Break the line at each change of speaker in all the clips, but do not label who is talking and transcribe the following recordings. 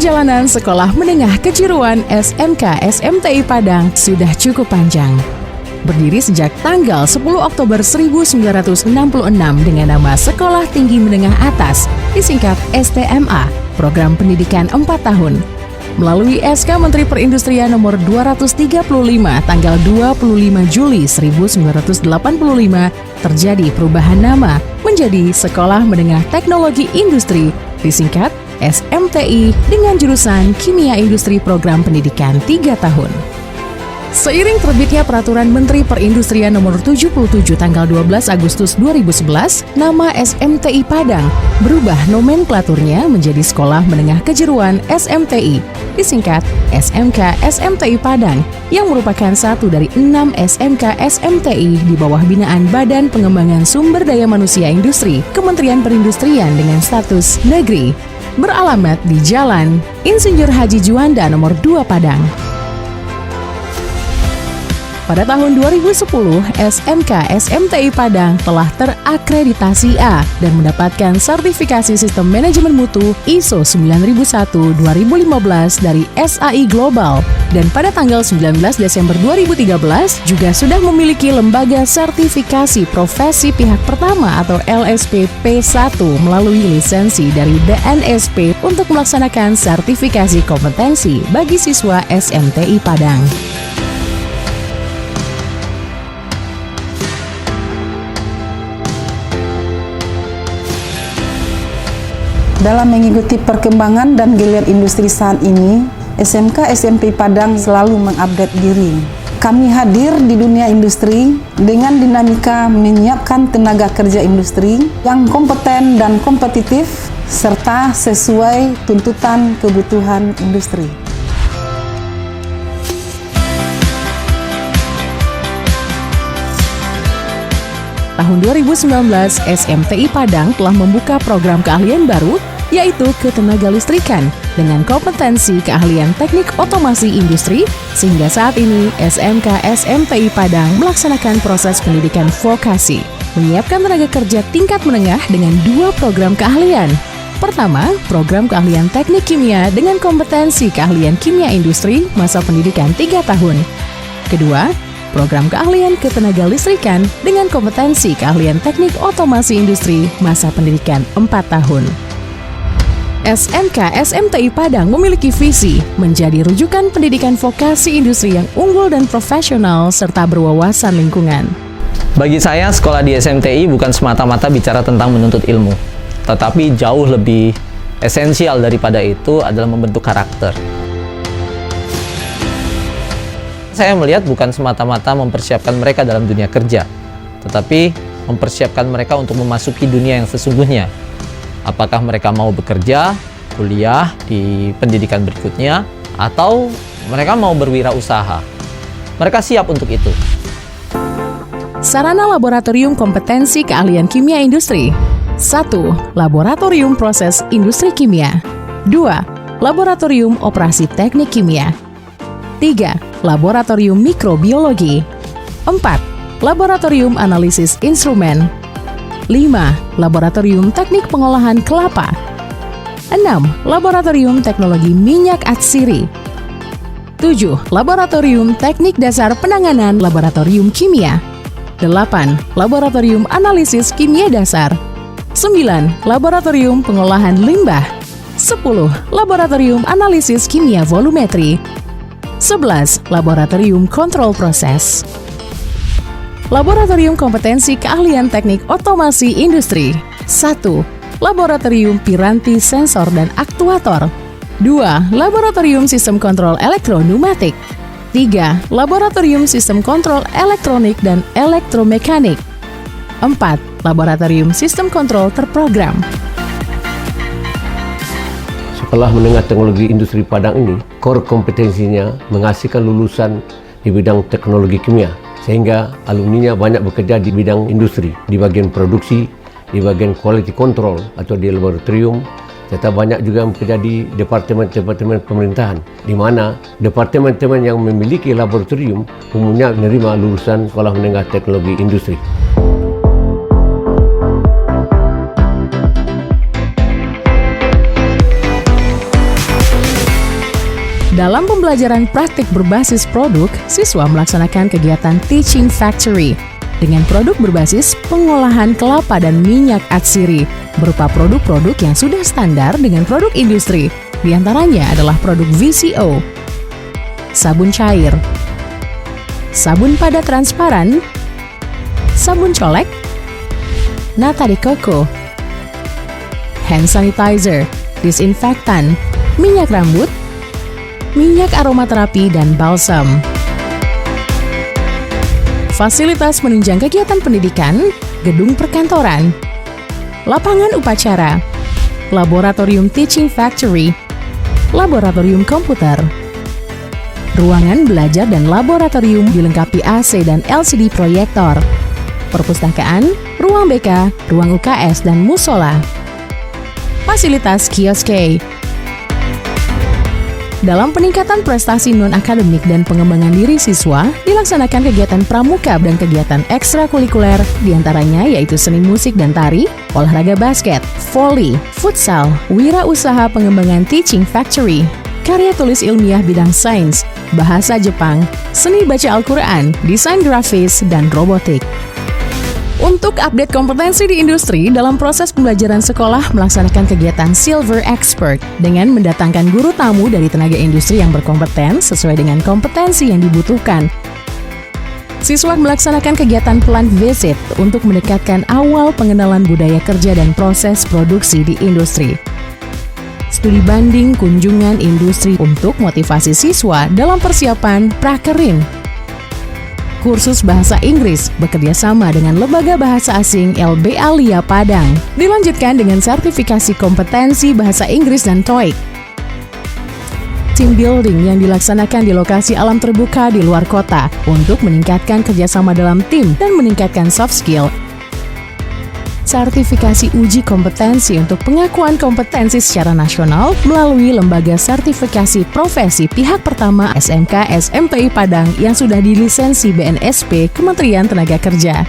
Perjalanan Sekolah Menengah Kejuruan SMK SMTI Padang sudah cukup panjang. Berdiri sejak tanggal 10 Oktober 1966 dengan nama Sekolah Tinggi Menengah Atas, disingkat STMA, program pendidikan 4 tahun. Melalui SK Menteri Perindustrian nomor 235 tanggal 25 Juli 1985 terjadi perubahan nama menjadi Sekolah Menengah Teknologi Industri, disingkat SMTI dengan jurusan Kimia Industri program pendidikan 3 tahun. Seiring terbitnya Peraturan Menteri Perindustrian nomor 77 tanggal 12 Agustus 2011, nama SMTI Padang berubah nomenklaturnya menjadi Sekolah Menengah Kejuruan SMTI, disingkat SMK SMTI Padang, yang merupakan satu dari 6 SMK SMTI di bawah binaan Badan Pengembangan Sumber Daya Manusia Industri Kementerian Perindustrian dengan status negeri, beralamat di Jalan Insinyur Haji Juanda nomor 2 Padang. Pada tahun 2010, SMK SMTI Padang telah terakreditasi A dan mendapatkan sertifikasi Sistem Manajemen Mutu ISO 9001-2015 dari SAI Global, dan pada tanggal 19 Desember 2013 juga sudah memiliki lembaga sertifikasi profesi pihak pertama atau LSP P1 melalui lisensi dari DNSP untuk melaksanakan sertifikasi kompetensi bagi siswa SMTI Padang.
Dalam mengikuti perkembangan dan geliat industri saat ini, SMK SMTI Padang selalu mengupdate diri. Kami hadir di dunia industri dengan dinamika menyiapkan tenaga kerja industri yang kompeten dan kompetitif serta sesuai tuntutan kebutuhan industri.
Tahun 2019, SMTI Padang telah membuka program keahlian baru, yaitu ketenagalistrikan dengan kompetensi keahlian teknik otomasi industri, sehingga saat ini SMK SMTI Padang melaksanakan proses pendidikan vokasi, menyiapkan tenaga kerja tingkat menengah dengan 2 program keahlian. Pertama, program keahlian teknik kimia dengan kompetensi keahlian kimia industri masa pendidikan 3 tahun. Kedua, program keahlian ketenagalistrikan dengan kompetensi keahlian teknik otomasi industri masa pendidikan 4 tahun. SMK SMTI Padang memiliki visi menjadi rujukan pendidikan vokasi industri yang unggul dan profesional serta berwawasan lingkungan.
Bagi saya, sekolah di SMTI bukan semata-mata bicara tentang menuntut ilmu, tetapi jauh lebih esensial daripada itu adalah membentuk karakter. Saya melihat bukan semata-mata mempersiapkan mereka dalam dunia kerja, tetapi mempersiapkan mereka untuk memasuki dunia yang sesungguhnya. Apakah mereka mau bekerja, kuliah di pendidikan berikutnya, atau mereka mau berwirausaha. Mereka siap untuk itu.
Sarana laboratorium kompetensi keahlian kimia industri. 1. Laboratorium proses industri kimia. 2. Laboratorium operasi teknik kimia. 3. Laboratorium mikrobiologi. 4. Laboratorium analisis instrumen. 5. Laboratorium teknik pengolahan kelapa. 6. Laboratorium teknologi minyak atsiri. 7. Laboratorium teknik dasar penanganan laboratorium kimia. 8. Laboratorium analisis kimia dasar. 9. Laboratorium pengolahan limbah. 10. Laboratorium analisis kimia volumetri. 11. Laboratorium kontrol proses. Laboratorium kompetensi keahlian teknik otomasi industri. 1. Laboratorium piranti sensor dan aktuator. 2. Laboratorium sistem kontrol elektroneumatik. 3. Laboratorium sistem kontrol elektronik dan elektromekanik. 4. Laboratorium sistem kontrol terprogram.
Sekolah Menengah Teknologi Industri Padang ini, core kompetensinya menghasilkan lulusan di bidang teknologi kimia, sehingga alumninya banyak bekerja di bidang industri, di bagian produksi, di bagian quality control atau di laboratorium, serta banyak juga bekerja di departemen-departemen pemerintahan, di mana departemen-departemen yang memiliki laboratorium umumnya menerima lulusan Sekolah Menengah Teknologi Industri.
Dalam pembelajaran praktik berbasis produk, siswa melaksanakan kegiatan Teaching Factory dengan produk berbasis pengolahan kelapa dan minyak atsiri berupa produk-produk yang sudah standar dengan produk industri. Di antaranya adalah produk VCO, sabun cair, sabun pada transparan, sabun colek, nata de coco, hand sanitizer, disinfektan, minyak rambut, minyak aromaterapi, dan balsam. Fasilitas penunjang kegiatan pendidikan, gedung perkantoran, lapangan upacara, laboratorium Teaching Factory, laboratorium komputer, ruangan belajar dan laboratorium dilengkapi AC dan LCD proyektor, perpustakaan, ruang BK, ruang UKS, dan musola. Fasilitas kiosk. Dalam peningkatan prestasi non-akademik dan pengembangan diri siswa, dilaksanakan kegiatan pramuka dan kegiatan ekstrakurikuler, diantaranya yaitu seni musik dan tari, olahraga basket, voli, futsal, wirausaha pengembangan Teaching Factory, karya tulis ilmiah bidang sains, bahasa Jepang, seni baca Al-Quran, desain grafis, dan robotik. Untuk update kompetensi di industri, dalam proses pembelajaran sekolah melaksanakan kegiatan Silver Expert dengan mendatangkan guru tamu dari tenaga industri yang berkompeten sesuai dengan kompetensi yang dibutuhkan. Siswa melaksanakan kegiatan plant visit untuk mendekatkan awal pengenalan budaya kerja dan proses produksi di industri. Studi banding kunjungan industri untuk motivasi siswa dalam persiapan prakerin. Kursus Bahasa Inggris bekerjasama dengan Lembaga Bahasa Asing LBA LIA Padang. Dilanjutkan dengan sertifikasi kompetensi Bahasa Inggris dan TOEIC. Team building yang dilaksanakan di lokasi alam terbuka di luar kota untuk meningkatkan kerjasama dalam tim dan meningkatkan soft skill. Sertifikasi uji kompetensi untuk pengakuan kompetensi secara nasional melalui Lembaga Sertifikasi Profesi Pihak Pertama SMK SMTI Padang yang sudah dilisensi BNSP Kementerian Tenaga Kerja.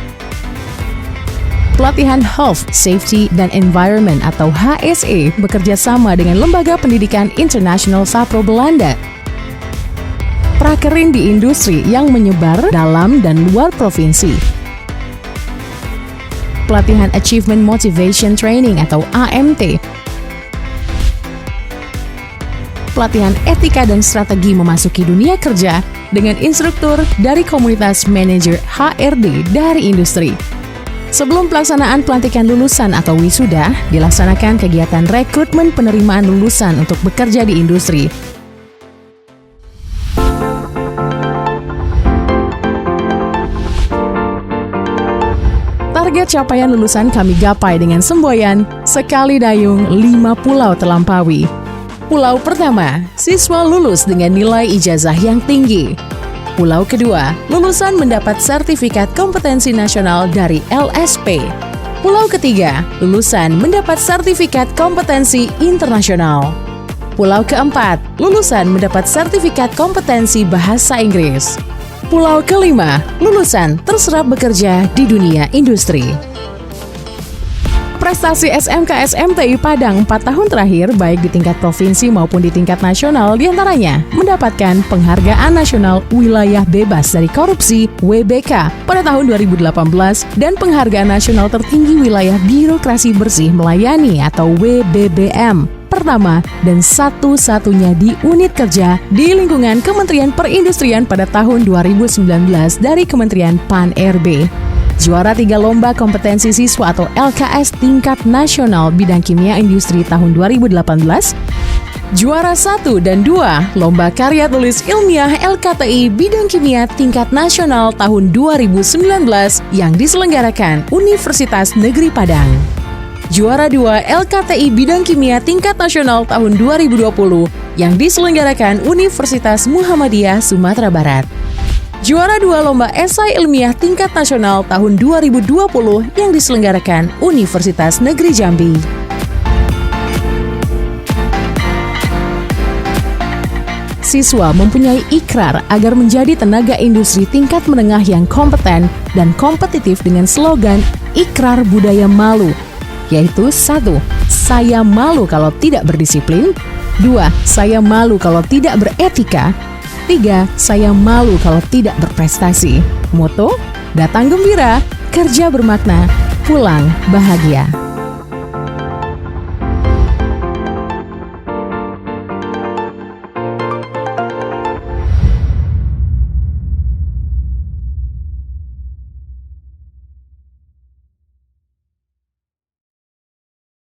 Pelatihan Health, Safety, dan Environment atau HSE bekerja sama dengan Lembaga Pendidikan Internasional Sapro Belanda. Prakerin di industri yang menyebar dalam dan luar provinsi. Pelatihan Achievement Motivation Training atau AMT. Pelatihan etika dan strategi memasuki dunia kerja dengan instruktur dari komunitas manajer HRD dari industri. Sebelum pelaksanaan pelantikan lulusan atau wisuda, dilaksanakan kegiatan rekrutmen penerimaan lulusan untuk bekerja di industri. Target capaian lulusan kami gapai dengan semboyan sekali dayung 5 pulau terlampaui. Pulau pertama, siswa lulus dengan nilai ijazah yang tinggi. Pulau kedua, lulusan mendapat sertifikat kompetensi nasional dari LSP. Pulau ketiga, lulusan mendapat sertifikat kompetensi internasional. Pulau keempat, lulusan mendapat sertifikat kompetensi bahasa Inggris. Pulau kelima, lulusan terserap bekerja di dunia industri. Prestasi SMK SMTI Padang 4 tahun terakhir baik di tingkat provinsi maupun di tingkat nasional diantaranya mendapatkan Penghargaan Nasional Wilayah Bebas dari Korupsi WBK pada tahun 2018 dan Penghargaan Nasional Tertinggi Wilayah Birokrasi Bersih Melayani atau WBBM pertama dan satu-satunya di unit kerja di lingkungan Kementerian Perindustrian pada tahun 2019 dari Kementerian PAN-RB. Juara 3 Lomba Kompetensi Siswa atau LKS Tingkat Nasional Bidang Kimia Industri tahun 2018. Juara 1 dan 2 Lomba Karya Tulis Ilmiah LKTI Bidang Kimia Tingkat Nasional tahun 2019 yang diselenggarakan Universitas Negeri Padang. Juara 2 LKTI Bidang Kimia Tingkat Nasional tahun 2020 yang diselenggarakan Universitas Muhammadiyah Sumatera Barat. Juara 2 Lomba Esai Ilmiah Tingkat Nasional tahun 2020 yang diselenggarakan Universitas Negeri Jambi. Siswa mempunyai ikrar agar menjadi tenaga industri tingkat menengah yang kompeten dan kompetitif dengan slogan Ikrar Budaya Malu, yaitu 1. Saya malu kalau tidak berdisiplin. 2. Saya malu kalau tidak beretika. 3. Saya malu kalau tidak berprestasi. Moto, datang gembira, kerja bermakna, pulang bahagia.